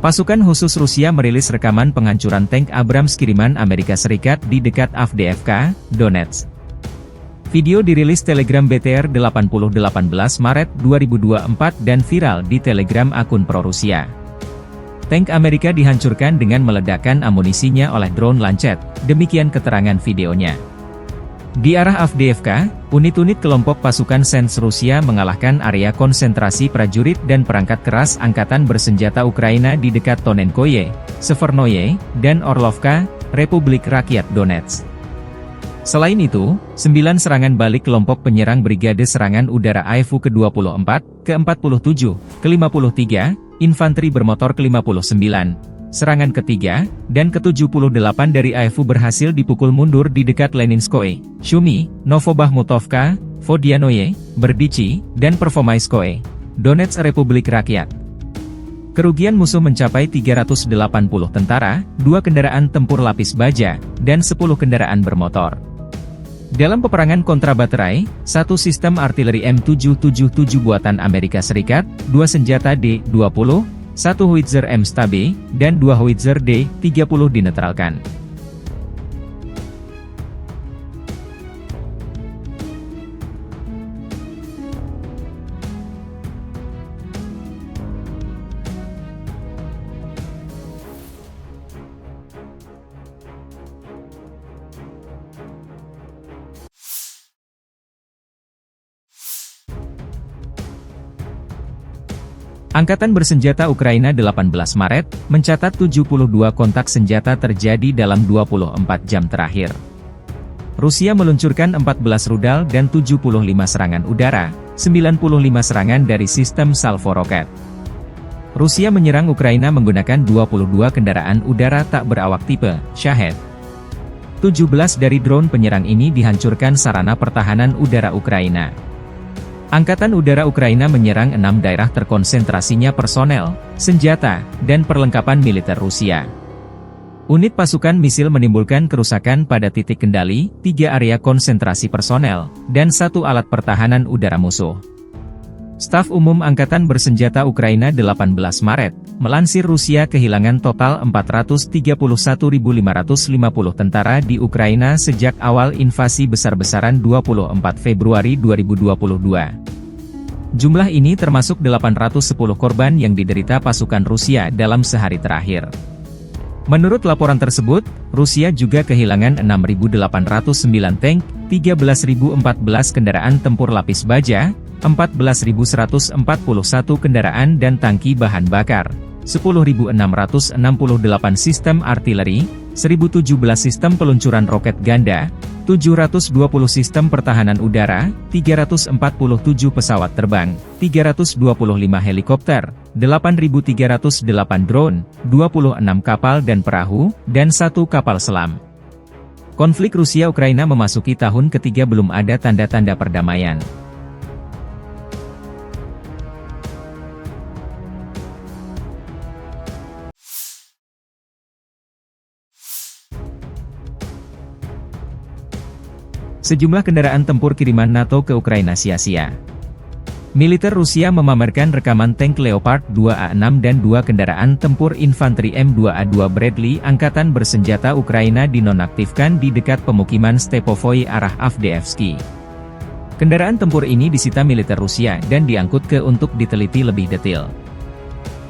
Pasukan khusus Rusia merilis rekaman penghancuran tank Abrams kiriman Amerika Serikat di dekat Avdiivka, Donetsk. Video dirilis Telegram BTR 18 Maret 2024 dan viral di Telegram akun pro-Rusia. Tank Amerika dihancurkan dengan meledakkan amunisinya oleh drone Lancet, demikian keterangan videonya. Di arah Avdiivka, unit-unit kelompok pasukan Sens Rusia mengalahkan area konsentrasi prajurit dan perangkat keras angkatan bersenjata Ukraina di dekat Tonenkoye, Severnoye, dan Orlovka, Republik Rakyat Donetsk. Selain itu, 9 serangan balik kelompok penyerang Brigade Serangan Udara AEFU ke-24, ke-47, ke-53, Infanteri Bermotor ke-59, serangan ketiga, dan ke-78 dari AEFU berhasil dipukul mundur di dekat Leninskoye, Shumi, Novobahmutovka, Vodianoye, Berdichi, dan Pervomaiskoye, Donetsk Republik Rakyat. Kerugian musuh mencapai 380 tentara, 2 kendaraan tempur lapis baja, dan 10 kendaraan bermotor. Dalam peperangan kontra baterai, 1 sistem artileri M777 buatan Amerika Serikat, 2 senjata D-20, 1 howitzer M-Stabe, dan 2 howitzer D-30 dinetralkan. Angkatan Bersenjata Ukraina 18 Maret, mencatat 72 kontak senjata terjadi dalam 24 jam terakhir. Rusia meluncurkan 14 rudal dan 75 serangan udara, 95 serangan dari sistem salvo roket. Rusia menyerang Ukraina menggunakan 22 kendaraan udara tak berawak tipe Shahed. 17 dari drone penyerang ini dihancurkan sarana pertahanan udara Ukraina. Angkatan Udara Ukraina menyerang 6 daerah terkonsentrasinya personel, senjata, dan perlengkapan militer Rusia. Unit pasukan misil menimbulkan kerusakan pada titik kendali, 3 area konsentrasi personel, dan 1 alat pertahanan udara musuh. Staf Umum Angkatan Bersenjata Ukraina 18 Maret, melansir Rusia kehilangan total 431.550 tentara di Ukraina sejak awal invasi besar-besaran 24 Februari 2022. Jumlah ini termasuk 810 korban yang diderita pasukan Rusia dalam sehari terakhir. Menurut laporan tersebut, Rusia juga kehilangan 6.809 tank, 13.014 kendaraan tempur lapis baja, 14.141 kendaraan dan tangki bahan bakar, 10.668 sistem artileri, 1.017 sistem peluncuran roket ganda, 720 sistem pertahanan udara, 347 pesawat terbang, 325 helikopter, 8.308 drone, 26 kapal dan perahu, dan 1 kapal selam. Konflik Rusia-Ukraina memasuki tahun ketiga belum ada tanda-tanda perdamaian. Sejumlah kendaraan tempur kiriman NATO ke Ukraina sia-sia. Militer Rusia memamerkan rekaman tank Leopard 2A6 dan 2 kendaraan tempur infanteri M2A2 Bradley Angkatan Bersenjata Ukraina dinonaktifkan di dekat pemukiman Stepovoy arah Avdiivka. Kendaraan tempur ini disita militer Rusia dan diangkut ke untuk diteliti lebih detail.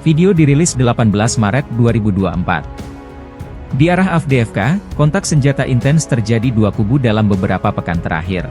Video dirilis 18 Maret 2024. Di arah Avdiivka, kontak senjata intens terjadi 2 kubu dalam beberapa pekan terakhir.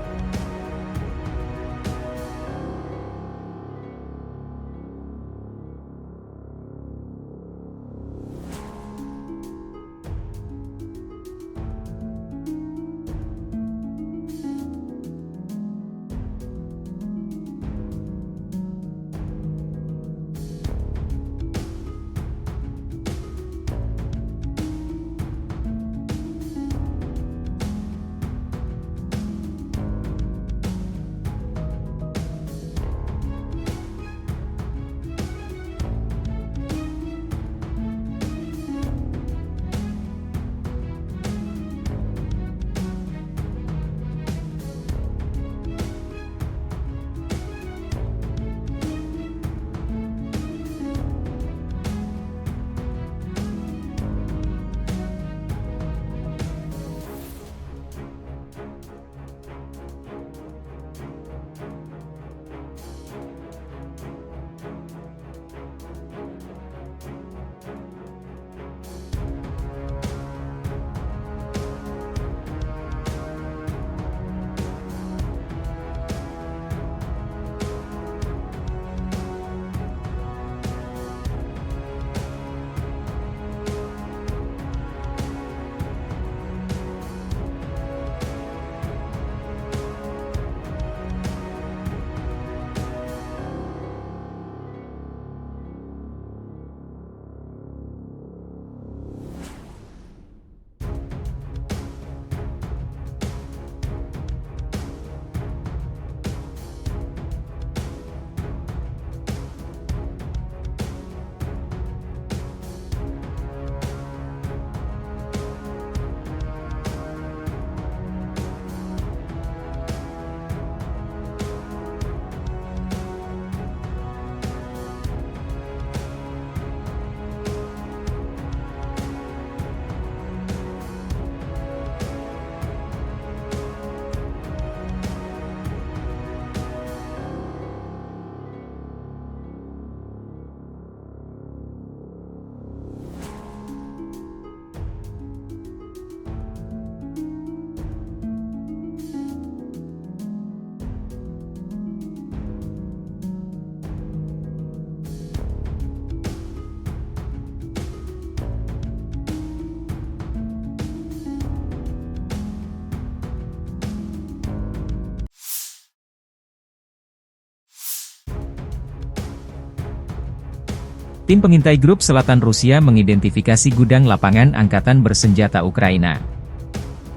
Tim pengintai Grup Selatan Rusia mengidentifikasi gudang lapangan angkatan bersenjata Ukraina.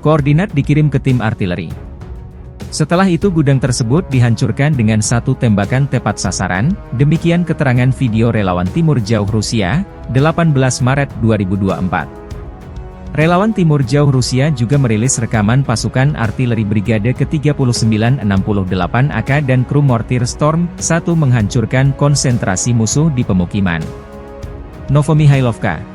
Koordinat dikirim ke tim artileri. Setelah itu gudang tersebut dihancurkan dengan satu tembakan tepat sasaran, demikian keterangan video relawan Timur Jauh Rusia, 18 Maret 2024. Relawan Timur Jauh Rusia juga merilis rekaman pasukan artileri Brigade ke-3968 AK dan kru mortir Storm 1 menghancurkan konsentrasi musuh di pemukiman. Novomihailovka.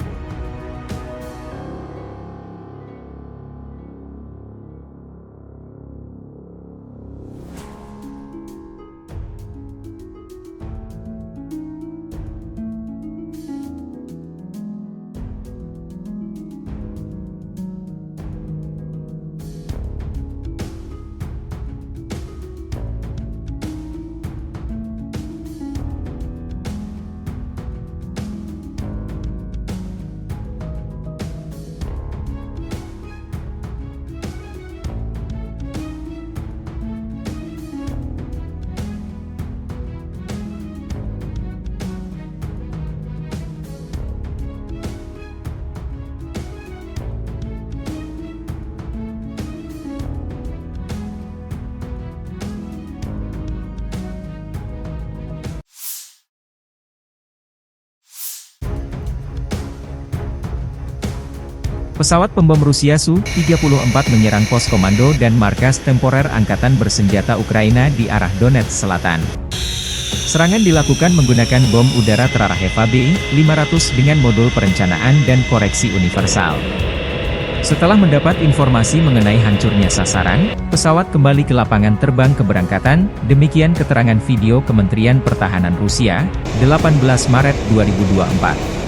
Pesawat pembom Rusia Su-34 menyerang pos komando dan markas temporer Angkatan Bersenjata Ukraina di arah Donetsk Selatan. Serangan dilakukan menggunakan bom udara terarah Eva B-500 dengan modul perencanaan dan koreksi universal. Setelah mendapat informasi mengenai hancurnya sasaran, pesawat kembali ke lapangan terbang keberangkatan, demikian keterangan video Kementerian Pertahanan Rusia, 18 Maret 2024.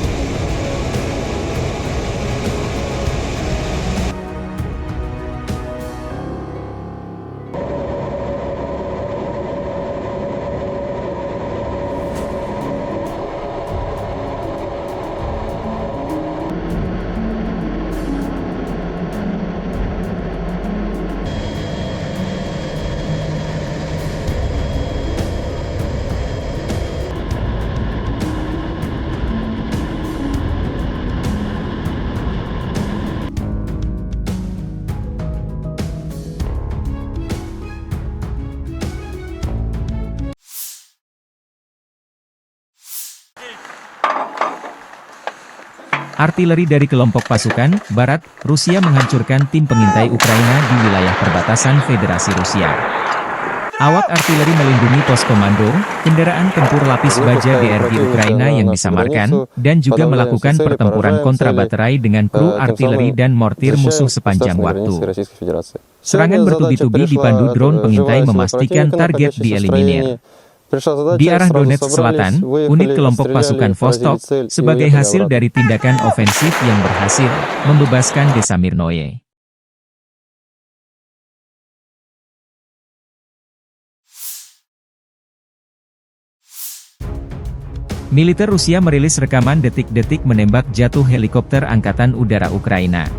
Artileri dari kelompok pasukan Barat, Rusia menghancurkan tim pengintai Ukraina di wilayah perbatasan Federasi Rusia. Awak artileri melindungi pos komando, kendaraan tempur lapis baja DRG Ukraina yang disamarkan, dan juga melakukan pertempuran kontra baterai dengan kru artileri dan mortir musuh sepanjang waktu. Serangan bertubi-tubi dipandu drone pengintai memastikan target dieliminir. Di arah Donetsk Selatan, unit kelompok pasukan Vostok, sebagai hasil dari tindakan ofensif yang berhasil, membebaskan desa Mirnoye. Militer Rusia merilis rekaman detik-detik menembak jatuh helikopter Angkatan Udara Ukraina.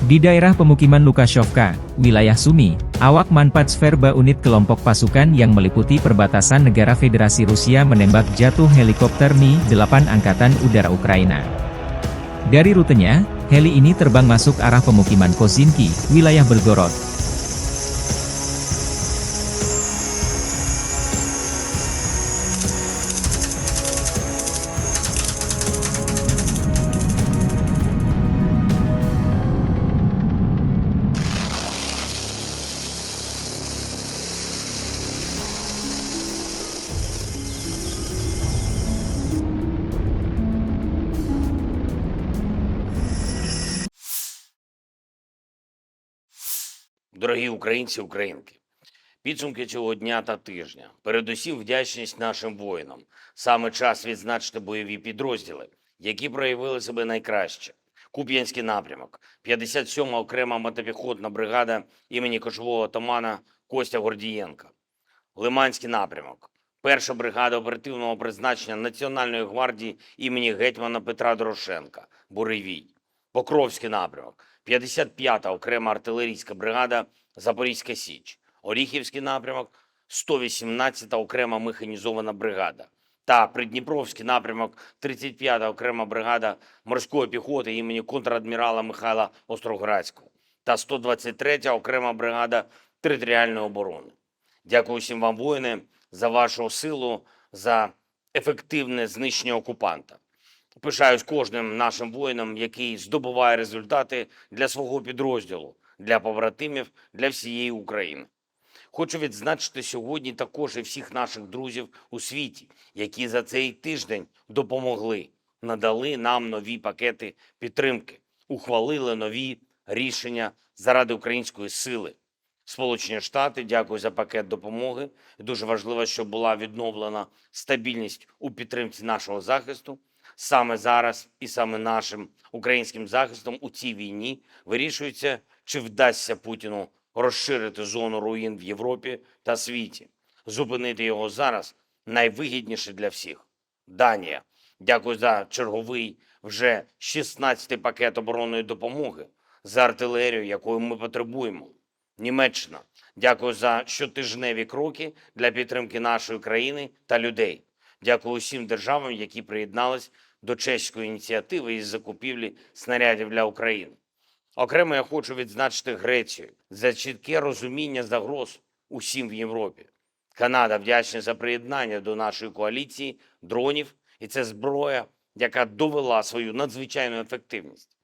Di daerah pemukiman Lukashovka, wilayah Sumy, awak Manpatsverba unit kelompok pasukan yang meliputi perbatasan negara Federasi Rusia menembak jatuh helikopter Mi-8 Angkatan Udara Ukraina. Dari rutenya, heli ini terbang masuk arah pemukiman Kozinki, wilayah Belgorod. Дорогі українці, українки, підсумки цього дня та тижня. Передусім вдячність нашим воїнам. Саме час відзначити бойові підрозділи, які проявили себе найкраще. Куп'янський напрямок, 57-ма окрема мотопіхотна бригада імені кошового отамана Костя Гордієнка. Лиманський напрямок, 1-ша бригада оперативного призначення Національної гвардії імені гетьмана Петра Дорошенка, Буревій. Покровський напрямок, 55-та окрема артилерійська бригада Запорізька Січ. Оріхівський напрямок, 118-та окрема механізована бригада. та Придніпровський напрямок 35-та окрема бригада морської піхоти імені контрадмірала Михайла Остроградського та 123-я окрема бригада територіальної оборони. Дякую всім вам, воїни, за вашу силу, за ефективне знищення окупанта. Пишаюсь кожним нашим воїном, який здобуває результати для свого підрозділу, для побратимів, для всієї України. Хочу відзначити сьогодні також і всіх наших друзів у світі, які за цей тиждень допомогли, надали нам нові пакети підтримки, ухвалили нові рішення заради української сили. Сполучені Штати, дякую за пакет допомоги. Дуже важливо, щоб була відновлена стабільність у підтримці нашого захисту. Саме зараз і саме нашим українським захистом у цій війні вирішується, чи вдасться Путіну розширити зону руїн в Європі та світі. Зупинити його зараз найвигідніше для всіх. Данія. Дякую за черговий вже 16-й пакет оборонної допомоги, за артилерію, якої ми потребуємо. Німеччина. Дякую за щотижневі кроки для підтримки нашої країни та людей. Дякую усім державам, які приєднались до чеської ініціативи із закупівлі снарядів для України. Окремо я хочу відзначити Грецію за чітке розуміння загроз усім в Європі. Канада вдячна за приєднання до нашої коаліції дронів, і це зброя, яка довела свою надзвичайну ефективність.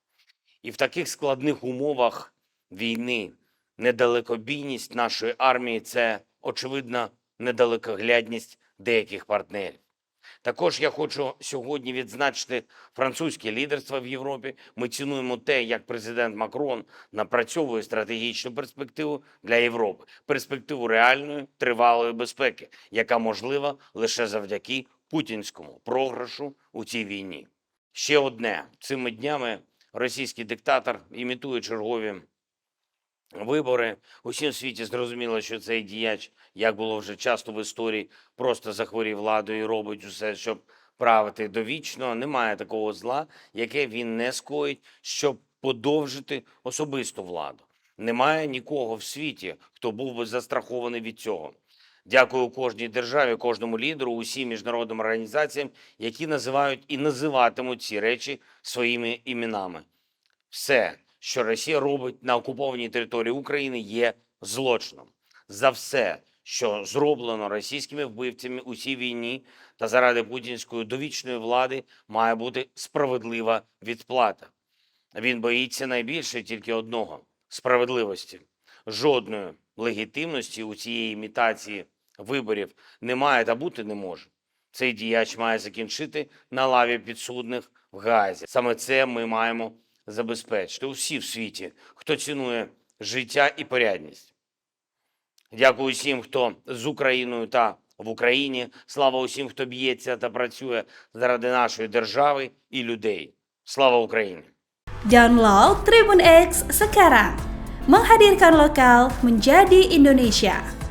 І в таких складних умовах війни недалекобійність нашої армії – це, очевидно, недалекоглядність деяких партнерів. Також я хочу сьогодні відзначити французьке лідерство в Європі. Ми цінуємо те, як президент Макрон напрацьовує стратегічну перспективу для Європи. Перспективу реальної, тривалої безпеки, яка можлива лише завдяки путінському програшу у цій війні. Ще одне. Цими днями російський диктатор імітує чергові вибори. Усім в світі зрозуміло, що цей діяч, як було вже часто в історії, просто захворів владою і робить усе, щоб правити довічно. Немає такого зла, яке він не скоїть, щоб подовжити особисту владу. Немає нікого в світі, хто був би застрахований від цього. Дякую кожній державі, кожному лідеру, усім міжнародним організаціям, які називають і називатимуть ці речі своїми іменами. Все, що Росія робить на окупованій території України, є злочином. За все, що зроблено російськими вбивцями у цій війні та заради путінської довічної влади, має бути справедлива відплата. Він боїться найбільше тільки одного – справедливості. Жодної легітимності у цієї імітації виборів немає та бути не може. Цей діяч має закінчити на лаві підсудних в Гаазі. Саме це ми маємо забезпечити усі в світі, хто цінує життя і порядність. Дякую усім, хто з Україною та в Україні. Слава усім, хто б'ється та працює заради нашої держави і людей. Слава Україні! Download Tribun X sekarang, menghadirkan lokal menjadi Indonesia.